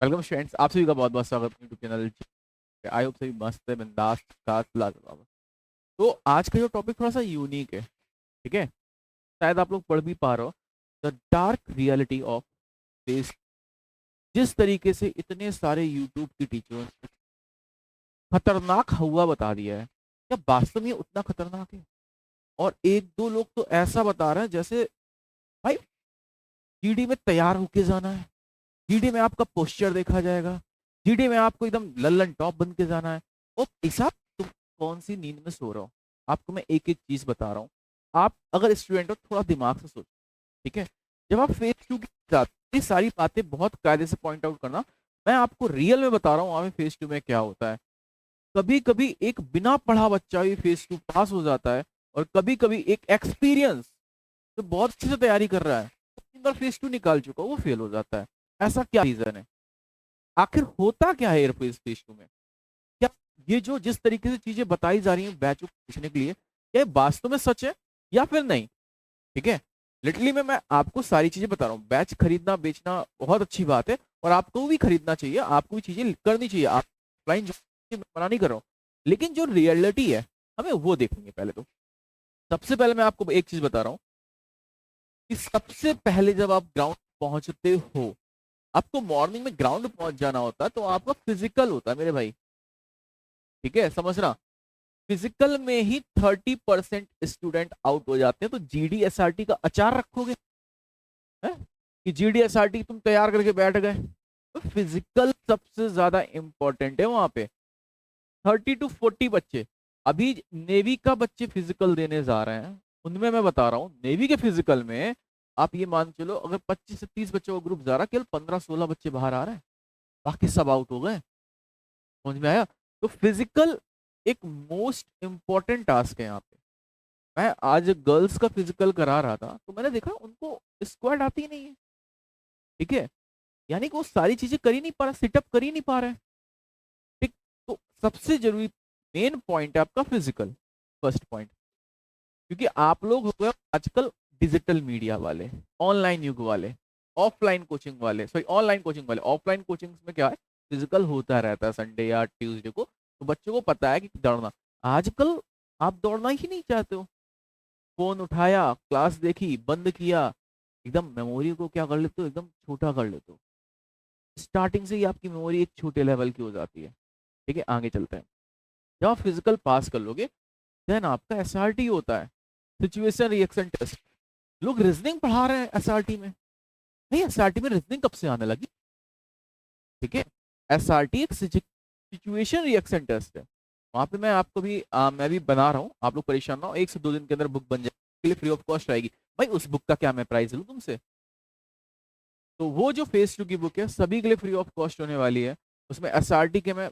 Welcome students, आप सभी का बहुत बहुत स्वागत है यूट्यूब चैनल। आई होप सभी मस्त है, बिंदास का लाजवाब। तो आज का जो टॉपिक थोड़ा सा यूनिक है, ठीक है। शायद आप लोग पढ़ भी पा रहे हो, the dark reality of face. जिस तरीके से इतने सारे यूट्यूब की टीचर्स खतरनाक हुआ बता दिया है, क्या वास्तव में ये उतना खतरनाक है? और एक दो लोग तो ऐसा बता रहे हैं जैसे भाई जीडी में तैयार होके जाना है, जीडी में आपका पोस्चर देखा जाएगा, जीडी में आपको एकदम लल्लन टॉप बन के जाना है। ओ ऐसा, तुम कौन सी नींद में सो रहे हो? आपको मैं एक एक चीज बता रहा हूँ। आप अगर स्टूडेंट हो, थोड़ा दिमाग से सोचो, ठीक है। जब आप फेज टू की जाते, ये सारी बातें बहुत कायदे से पॉइंट आउट करना। मैं आपको रियल में बता रहा हूँ वहां फेज टू में क्या होता है। कभी कभी एक बिना पढ़ा बच्चा भी फेज टू पास हो जाता है, और कभी कभी एक एक्सपीरियंस जो बहुत अच्छे से तैयारी कर रहा है, तीन बार फेज टू निकाल चुका, वो फेल हो जाता है। ऐसा क्या रीजन है? आखिर होता क्या है एयरफोर्स स्पेस टू में? क्या ये जो जिस तरीके से चीजें बताई जा रही हैं बैच को पूछने के लिए, क्या ये वास्तव में सच है या फिर नहीं? ठीक है। लिटरली में मैं आपको सारी चीजें बता रहा हूँ। बैच खरीदना बेचना बहुत अच्छी बात है, और आपको भी खरीदना चाहिए, आपको भी चीजें करनी चाहिए। आप ऑफलाइन मना नहीं कर रहा हूँ, लेकिन जो रियलिटी है हमें वो देखेंगे पहले तो। सबसे पहले मैं आपको एक चीज बता रहा हूँ कि सबसे पहले जब आप ग्राउंड पहुंचते हो, आपको मॉर्निंग में ग्राउंड पहुंच जाना होता है, तो आपका फिजिकल होता है मेरे भाई, ठीक है, समझना। फिजिकल में ही 30% स्टूडेंट आउट हो जाते हैं। तो जीडी एसआरटी का अचार रखोगे है? कि जीडी एसआरटी तुम तैयार करके बैठ गए, तो फिजिकल सबसे ज्यादा इंपॉर्टेंट है वहां पे। 30 to 40 बच्चे अभी नेवी का बच्चे फिजिकल देने जा रहे हैं, उनमें मैं बता रहा हूँ नेवी के फिजिकल में आप ये मान चलो, अगर 25 से 30 बच्चों का ग्रुप जा रहा है, केवल 15-16 बच्चे बाहर आ रहे हैं, बाकी सब आउट हो गए। समझ में आया? तो फिजिकल एक मोस्ट इंपॉर्टेंट टास्क है यहाँ पे। मैं आज गर्ल्स का फिजिकल करा रहा था, तो मैंने देखा उनको स्क्वाड आती ही नहीं है, ठीक है। यानी कि वो सारी चीजें कर ही नहीं पा रहा, सिटअप कर ही नहीं पा रहे हैं, ठीक। तो सबसे जरूरी मेन पॉइंट है आपका फिजिकल, फर्स्ट पॉइंट। क्योंकि आप लोग हो गए आजकल डिजिटल मीडिया वाले, ऑनलाइन युग वाले, ऑफलाइन कोचिंग वाले, सॉरी ऑनलाइन कोचिंग वाले। ऑफलाइन कोचिंग में क्या है, फिजिकल होता रहता है संडे या ट्यूसडे को, तो बच्चों को पता है कि दौड़ना। आजकल आप दौड़ना ही नहीं चाहते हो, फोन उठाया, क्लास देखी, बंद किया, एकदम मेमोरी को क्या कर लेते हो, एकदम छोटा कर लेते हो। स्टार्टिंग से ही आपकी मेमोरी एक छोटे लेवल की हो जाती है, ठीक है। आगे चलते हैं। जब आप फिजिकल पास कर लोगे, देन आपका एसआरटी होता है, सिचुएशन रिएक्शन टेस्ट। लोग रीजनिंग पढ़ा रहे हैं एसआरटी में, नहीं एसआरटी में रीजनिंग कब से आने लगी? ठीक है। एसआरटी एक सिचुएशन रिएक्शन टेस्ट है। वहां पे मैं आपको भी मैं भी बना रहा हूँ, आप लोग परेशान ना हो, 1 से 2 दिन के अंदर बुक बन जाएगी, फ्री ऑफ कॉस्ट आएगी। भाई उस बुक का क्या मैं प्राइस लूँ तुमसे? तो वो जो फेज टू की बुक है सभी के लिए फ्री ऑफ कॉस्ट होने वाली है। उसमें एसआरटी के मैं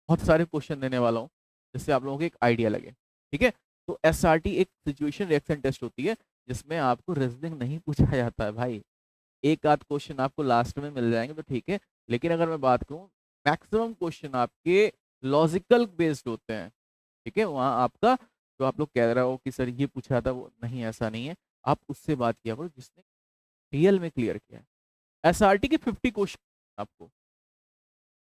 बहुत सारे क्वेश्चन देने वाला हूँ, जिससे आप लोगों को एक आइडिया लगे, ठीक है। तो एसआरटी एक सिचुएशन रिएक्शन टेस्ट होती है, जिसमें आपको रीजनिंग नहीं पूछा जाता है भाई। एक आध क्वेश्चन आपको लास्ट में मिल जाएंगे तो ठीक है, लेकिन अगर मैं बात करूं, मैक्सिमम क्वेश्चन आपके लॉजिकल बेस्ड होते हैं, ठीक है। वहां आपका जो आप लोग कह रहे हो कि सर ये पूछा था, वो नहीं, ऐसा नहीं है। आप उससे बात किया करो जिसने रियल में क्लियर किया है। एसआरटी के 50 क्वेश्चन आपको,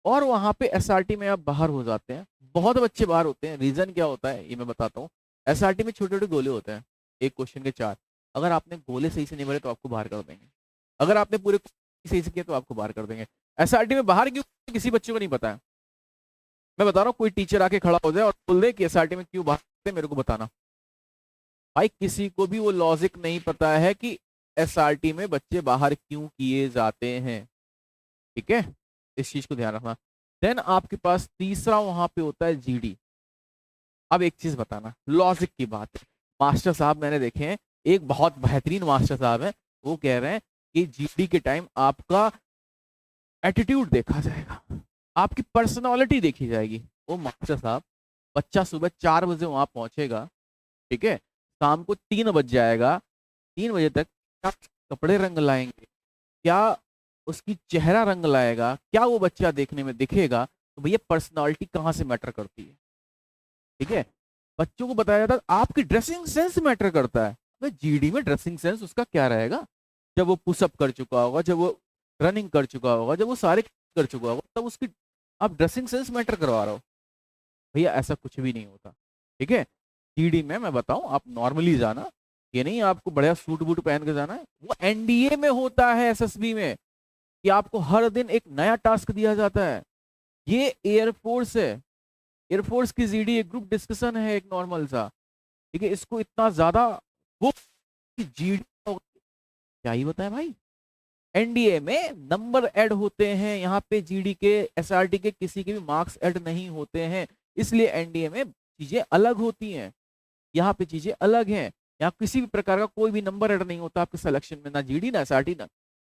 और वहां पे एसआरटी में आप बाहर हो जाते हैं। बहुत बच्चे बाहर होते हैं, रीजन क्या होता है ये मैं बताता हूँ। एसआरटी में छोटे छोटे गोले होते हैं, एक क्वेश्चन के 4। अगर आपने गोले सही से नहीं भरे तो आपको बाहर कर देंगे, अगर आपने पूरे सही से किया तो आपको बाहर कर देंगे। एसआरटी में बाहर क्यों, किसी बच्चे को नहीं पता है। मैं बता रहा हूँ, कोई टीचर आके खड़ा हो जाए और बोल दे कि एसआरटी में क्यों बाहर करते हैं, मेरे को बताना। भाई किसी को भी वो लॉजिक नहीं पता है कि एसआरटी में बच्चे बाहर क्यों किए जाते हैं, ठीक है। इस चीज को ध्यान रखना। देन आपके पास तीसरा वहां पे होता है जीडी। अब एक चीज बताना, लॉजिक की बात है। मास्टर साहब मैंने देखे हैं, एक बहुत बेहतरीन मास्टर साहब है, वो कह रहे हैं कि जीडी के टाइम आपका एटीट्यूड देखा जाएगा, आपकी पर्सनालिटी देखी जाएगी। वो मास्टर साहब, बच्चा सुबह 4 बजे वहां पहुंचेगा, ठीक है, शाम को 3 बज जाएगा, 3 बजे तक क्या कपड़े रंग लाएंगे, क्या उसकी चेहरा रंग लाएगा, क्या वो बच्चा देखने में दिखेगा, तो भैया पर्सनालिटी कहाँ से मैटर करती है, ठीक है। बच्चों को बताया जाता है आपकी ड्रेसिंग सेंस मैटर करता है। जीडी में ड्रेसिंग सेंस उसका क्या रहेगा? जब वो पुशअप कर चुका होगा, जब वो रनिंग कर चुका होगा, जब वो सारे कर चुका होगा, तब उसकी आप ड्रेसिंग सेंस मैटर करवा रहे हो। भैया ऐसा कुछ भी नहीं होता। ठीक है, जीडी में मैं बताऊं, आप नॉर्मली जाना, ये नहीं आपको बढ़िया सूट बूट पहन के जाना है। वो एनडीए में होता है, एसएसबी में, कि आपको हर दिन एक नया टास्क दिया जाता है। ये एयरफोर्स है, एयरफोर्स की जीडी एक ग्रुप डिस्कशन है, एक नॉर्मल सा। ठीक है, इसको इतना ज्यादा वो जीडी क्या ही बताए भाई। एनडीए में नंबर ऐड होते हैं, यहाँ पे जीडी के एसआरटी के किसी के भी मार्क्स ऐड नहीं होते हैं, इसलिए एनडीए में चीजें अलग होती हैं। यहाँ पे चीजें अलग हैं, यहाँ किसी भी प्रकार का कोई भी नंबर ऐड नहीं होता आपके सिलेक्शन में, ना जीडी ना एसआरटी ना।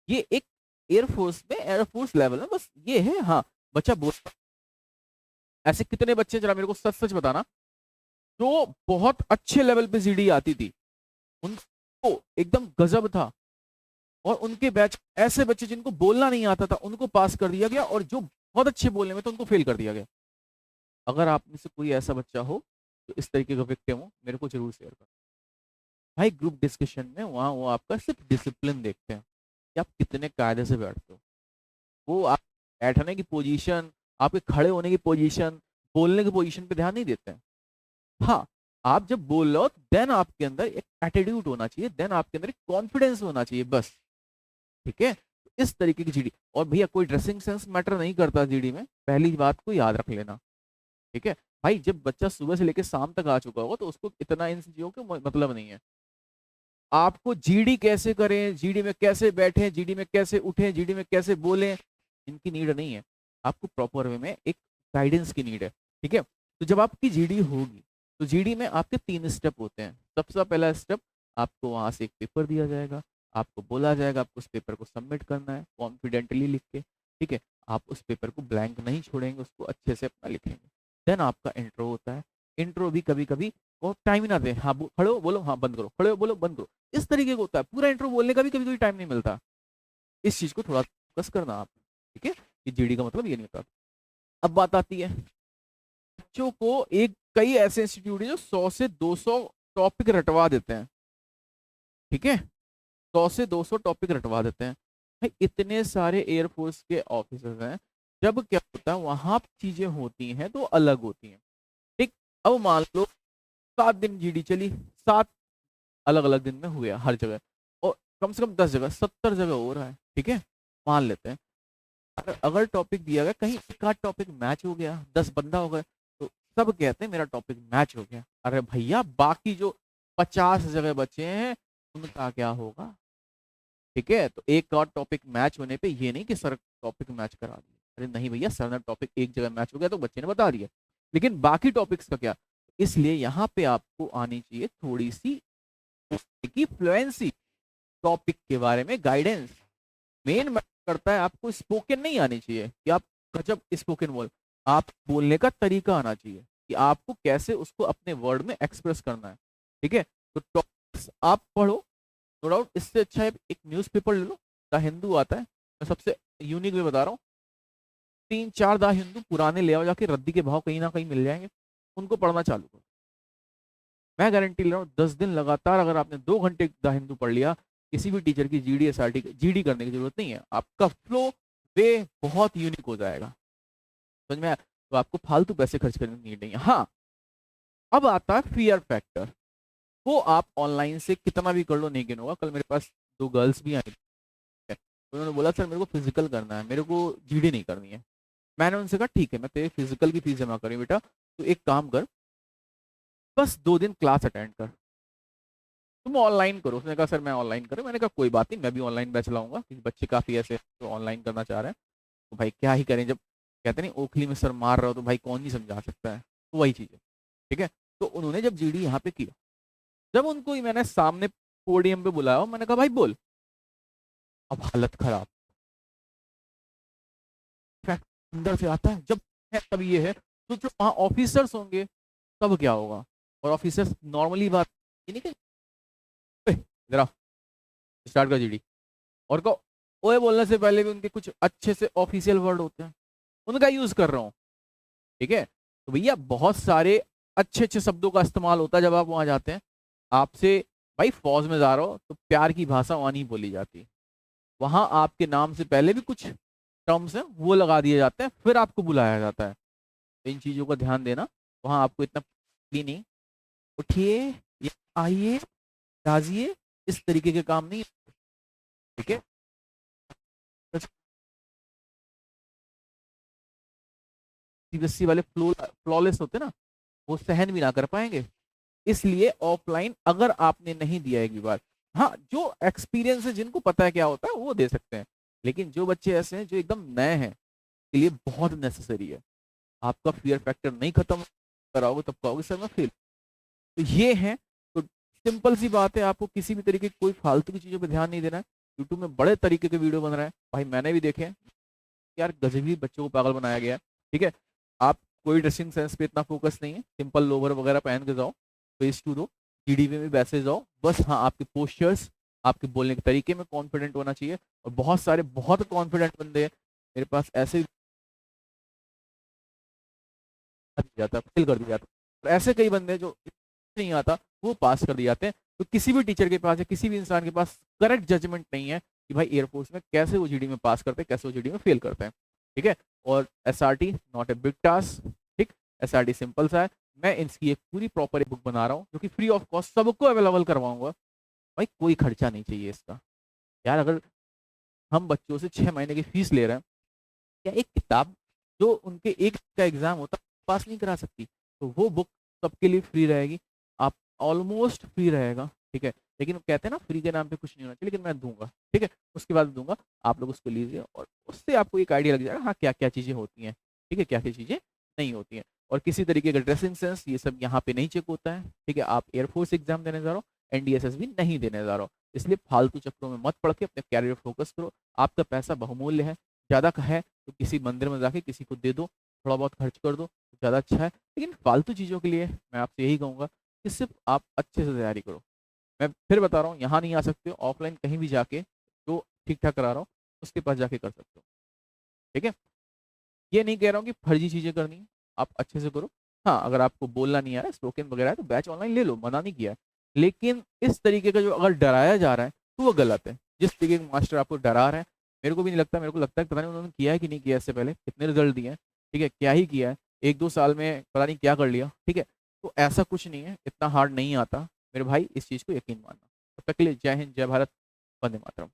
ये एक एयरफोर्स में, एयरफोर्स लेवल में बस ये है। हाँ, बच्चा बोल, ऐसे कितने बच्चे, जरा मेरे को सच सच बताना, जो बहुत अच्छे लेवल पे जीडी आती थी, उनको एकदम गजब था, और उनके बैच ऐसे बच्चे जिनको बोलना नहीं आता था उनको पास कर दिया गया, और जो बहुत अच्छे बोलने में तो उनको फेल कर दिया गया। अगर आप में से कोई ऐसा बच्चा हो तो इस तरीके का विक्टिम हो, मेरे को जरूर शेयर कर भाई। ग्रुप डिस्कशन में वहाँ वो आपका सिर्फ डिसिप्लिन देखते हैं कि आप कितने कायदे से बैठते हो। वो आप बैठने की पोजीशन, आपके खड़े होने की पोजीशन, बोलने की पोजीशन पे ध्यान नहीं देते हैं। हाँ, आप जब बोल रहे हो देन आपके अंदर एक एटीट्यूड होना चाहिए, देन आपके अंदर एक कॉन्फिडेंस होना चाहिए, बस। ठीक है, तो इस तरीके की जीडी। और भैया कोई ड्रेसिंग सेंस मैटर नहीं करता जीडी में, पहली बात को याद रख लेना। ठीक है भाई, जब बच्चा सुबह से लेकर शाम तक आ चुका होगा तो उसको इतना इन चीजों का मतलब नहीं है। आपको जीडी कैसे करें, जीडी में कैसे बैठे, जीडी में कैसे उठे, जीडी में कैसे बोले, इनकी नीड नहीं है। आपको प्रॉपर वे में एक गाइडेंस की नीड है। ठीक है, तो जब आपकी जीडी होगी तो जीडी में आपके 3 स्टेप होते हैं। सबसे पहला स्टेप, आपको वहां से एक पेपर दिया जाएगा, आपको बोला जाएगा आपको उस पेपर को सबमिट करना है कॉन्फिडेंटली लिख के। ठीक है, आप उस पेपर को ब्लैंक नहीं छोड़ेंगे, उसको अच्छे से अपना लिखेंगे। देन आपका इंट्रो होता है। इंट्रो भी कभी कभी वो टाइम ही ना दे, हाँ खड़े हो बोलो, हाँ बंद करो, खड़े हो बोलो बंद करो, इस तरीके का होता है। पूरा इंट्रो बोलने का भी कभी कभी टाइम नहीं मिलता। इस चीज को थोड़ा फोकस करना आप। ठीक है, कि जीडी का मतलब ये नहीं होता। अब बात आती है बच्चों को, एक कई ऐसे इंस्टीट्यूट है जो 100 से 200 टॉपिक रटवा देते हैं। ठीक है, 100 से 200 टॉपिक रटवा देते हैं। भाई इतने सारे एयरफोर्स के ऑफिसर्स हैं, जब क्या होता है वहां चीजें होती हैं तो अलग होती हैं। ठीक, अब मान लो 7 दिन जीडी चली, 7 अलग अलग दिन में हुए हर जगह, और कम से कम 10 जगह 70 जगह हो रहा है। ठीक है, मान लेते हैं अगर टॉपिक दिया गया, कहीं एक आध टॉपिक मैच हो गया, 10 बंदा हो गए, तो सब कहते हैं मेरा टॉपिक मैच हो गया। अरे भैया बाकी जो 50 जगह बचे हैं उनका क्या होगा। ठीक है, तो एक और टॉपिक मैच होने पे ये नहीं कि सर टॉपिक मैच करा दिया, अरे नहीं भैया, सर ने टॉपिक एक जगह मैच हो गया तो बच्चे ने बता दिया, लेकिन बाकी टॉपिक्स का क्या। इसलिए यहाँ पे आपको आनी चाहिए थोड़ी सी की फ्लुएंसी, टॉपिक के बारे में गाइडेंस। मेन मैटर करता है, आपको स्पोकन नहीं आनी चाहिए कि आप गजब स्पोकन बोल, आप बोलने का तरीका आना चाहिए कि आपको कैसे उसको अपने वर्ड में एक्सप्रेस करना है। ठीक है, तो टॉपिक्स आप पढ़ो, नो डाउट। इससे अच्छा है एक न्यूज़पेपर ले लो, द हिंदू आता है, मैं सबसे यूनिक में बता रहा हूँ। 3-4 द हिंदू पुराने ले आओ जाके, रद्दी के भाव कहीं ना कहीं मिल जाएंगे, उनको पढ़ना चालू करो। मैं गारंटी ले रहा हूँ 10 दिन लगातार अगर आपने 2 घंटे द हिंदू पढ़ लिया, किसी भी टीचर की जीडी एसआरटी जीडी करने की जरूरत नहीं है, आपका फ्लो वे बहुत यूनिक हो जाएगा। समझ में आया? तो आपको फालतू पैसे खर्च करने की नीड नहीं है। हाँ, अब आता है फियर फैक्टर। वो आप ऑनलाइन से कितना भी कर लो नहीं गेन होगा। कल मेरे पास 2 गर्ल्स भी आई है, उन्होंने बोला सर मेरे को फिजिकल करना है, मेरे को जीडी नहीं करनी है। मैंने उनसे कहा ठीक है, मैं तेरे फिजिकल की फीस जमा करी बेटा, तो एक काम कर, बस 2 दिन क्लास अटेंड कर, तुम ऑनलाइन करो। उसने कहा सर मैं ऑनलाइन करूँ, मैंने कहा कोई बात नहीं, मैं भी ऑनलाइन बैच लाऊंगा, क्योंकि बच्चे काफ़ी ऐसे तो ऑनलाइन करना चाह रहे हैं। तो भाई क्या ही करें, जब कहते नहीं ओखली में सर मार रहा हो तो भाई कौन नहीं समझा सकता है, तो वही चीज़ है। ठीक है, तो उन्होंने जब जीडी यहाँ पे किया, जब उनको मैंने सामने पोडियम पे बुलाया, मैंने कहा भाई बोल, अब हालत खराब। फैक्ट अंदर से आता है, जब है तब ये है, तो जो वहाँ ऑफिसर्स होंगे तब क्या होगा। और ऑफिसर्स नॉर्मली बात ये नहीं कि जरा स्टार्ट कर जीडी, और को ओए बोलने से पहले भी उनके कुछ अच्छे से ऑफिशियल वर्ड होते हैं, उनका यूज कर रहा हूँ। ठीक है, तो भैया बहुत सारे अच्छे अच्छे शब्दों का इस्तेमाल होता है जब आप वहां जाते हैं। आपसे भाई फौज में जा रहा हो तो प्यार की भाषा वहां नहीं बोली जाती। वहां आपके नाम से पहले भी कुछ टर्म्स हैं वो लगा दिए जाते हैं, फिर आपको बुलाया जाता है। तो इन चीजों का ध्यान देना। वहां आपको इतना भी नहीं, उठिए या आइए राजिए, इस तरीके के काम नहीं। ठीक है, सीबीएसई वाले फ्लॉलेस होते ना, वो सहन भी ना कर पाएंगे। इसलिए ऑफलाइन अगर आपने नहीं दिया एक भी बार, हाँ जो एक्सपीरियंस है जिनको पता है क्या होता है वो दे सकते हैं, लेकिन जो बच्चे ऐसे हैं जो एकदम नए हैं के लिए बहुत नेसेसरी है। आपका फियर फैक्टर नहीं खत्म कराओगे तब कहोगे सर मैं फेल। तो ये है, तो सिंपल सी बात है, आपको किसी भी तरीके की कोई फालतू की चीजों पे ध्यान नहीं देना है। यूट्यूब में बड़े तरीके के वीडियो बन रहे हैं भाई, मैंने भी देखे हैं यार, गजबी बच्चों को पागल बनाया गया है। ठीक है, आप कोई ड्रेसिंग सेंस पे इतना फोकस नहीं है, सिंपल लोवर वगैरह पहन के जाओ, फेस टू दो, जीडीपी में वैसे जाओ, बस हाँ आपके पोस्चर्स, आपके बोलने के तरीके में कॉन्फिडेंट होना चाहिए। और बहुत सारे बहुत कॉन्फिडेंट बंदे हैं मेरे पास ऐसे जाता है, फेल कर दिया जाता है। और ऐसे कई बंदे हैं जो नहीं आता वो पास कर दिए जाते हैं। तो किसी भी टीचर के पास या किसी भी इंसान के पास करेक्ट जजमेंट नहीं है कि भाई एयरफोर्स में कैसे वो जीडी में पास करते हैं, कैसे वो जीडी में फेल करते हैं। ठीक है, और SRT not a big task. ठीक, एसआरटी सिंपल सा है। मैं इसकी एक पूरी प्रॉपर एक बुक बना रहा हूँ जो कि फ्री ऑफ कॉस्ट सबको अवेलेबल करवाऊंगा। भाई कोई खर्चा नहीं चाहिए इसका। यार अगर हम बच्चों से 6 महीने की फीस ले रहे हैं, क्या एक किताब जो उनके एक का एग्जाम होता है पास नहीं करा सकती? तो वो बुक सबके लिए फ्री रहेगी, आप ऑलमोस्ट फ्री रहेगा। ठीक है, लेकिन वो कहते हैं ना फ्री के नाम पे कुछ नहीं होना चाहिए, लेकिन मैं दूंगा। ठीक है, उसके बाद दूंगा, आप लोग उसको लीजिए और उससे आपको एक आइडिया लग जाएगा हाँ क्या क्या चीज़ें होती हैं, ठीक है, क्या क्या चीज़ें नहीं होती हैं। और किसी तरीके का ड्रेसिंग सेंस ये सब यहाँ पे नहीं चेक होता है। ठीक है, आप एयरफोर्स एग्जाम देने जा रहे हो, एनडीएसएस भी नहीं देने जा रहे हो, इसलिए फालतू चक्रों में मत पड़ के अपने कैरियर फोकस करो। आपका पैसा बहुमूल्य है, ज़्यादा का है तो किसी मंदिर में जाके किसी को दे दो, थोड़ा बहुत खर्च कर दो, ज़्यादा अच्छा है। लेकिन फालतू चीज़ों के लिए मैं आपसे यही कहूँगा कि सिर्फ आप अच्छे से तैयारी करो। मैं फिर बता रहा हूँ, यहाँ नहीं आ सकते हो, ऑफलाइन कहीं भी जाके जो ठीक ठाक करा रहा हूँ उसके पास जाके कर सकते हो। ठीक है, ये नहीं कह रहा हूँ कि फर्जी चीज़ें करनी है, आप अच्छे से करो। हाँ अगर आपको बोलना नहीं आ रहा है, स्पोकन वगैरह है, तो बैच ऑनलाइन ले लो, मना नहीं किया है। लेकिन इस तरीके का जो अगर डराया जा रहा है तो वो गलत है। जिस तरीके के मास्टर आपको डरा रहे हैं, मेरे को भी नहीं लगता, मेरे को लगता है कि पता नहीं उन्होंने किया है कि नहीं किया, इससे पहले कितने रिजल्ट दिए हैं। ठीक है, क्या ही किया है, 1-2 साल में पता नहीं क्या कर लिया। ठीक है, तो ऐसा कुछ नहीं है, इतना हार्ड नहीं आता मेरे भाई, इस चीज़ को यकीन मानना। तब तक के लिए जय हिंद, जय भारत, वंदे मातरम।